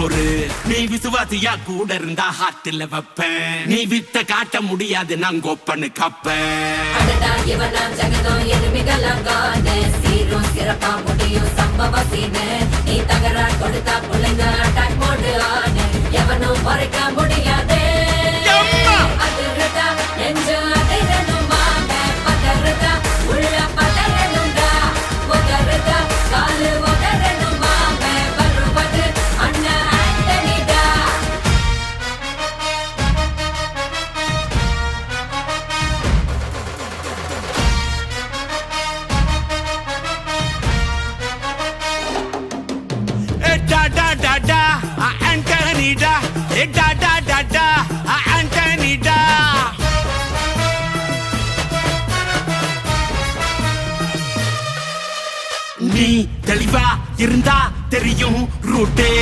பொறு. நீ விசுவாசியா கூட இருந்தா ஹார்ட்ல வைப்பேன். நீ வித்த காட்ட முடியாது நான் கோப்பனு கப்பேன். சீரும் சிறப்பா முடியும் சம்பவ சீனு. நீ தகராறு கொடுத்தா பிள்ளைங்க அட்டாக் மோடு ஆனு. எவனும் மறைக்க முடியாது. அதிருதா நெஞ்சு அதிரணுமாங்க. பதறுதா உள்ள பதறணுண்டா. உதறுதா காலு உதறணுமாங்க. வருவது அண்ணன் ஆண்டனிடா. Antonida, da da da da, Antonida. நீ தெளிவா இருந்தா தெரியும் ரூட்டே.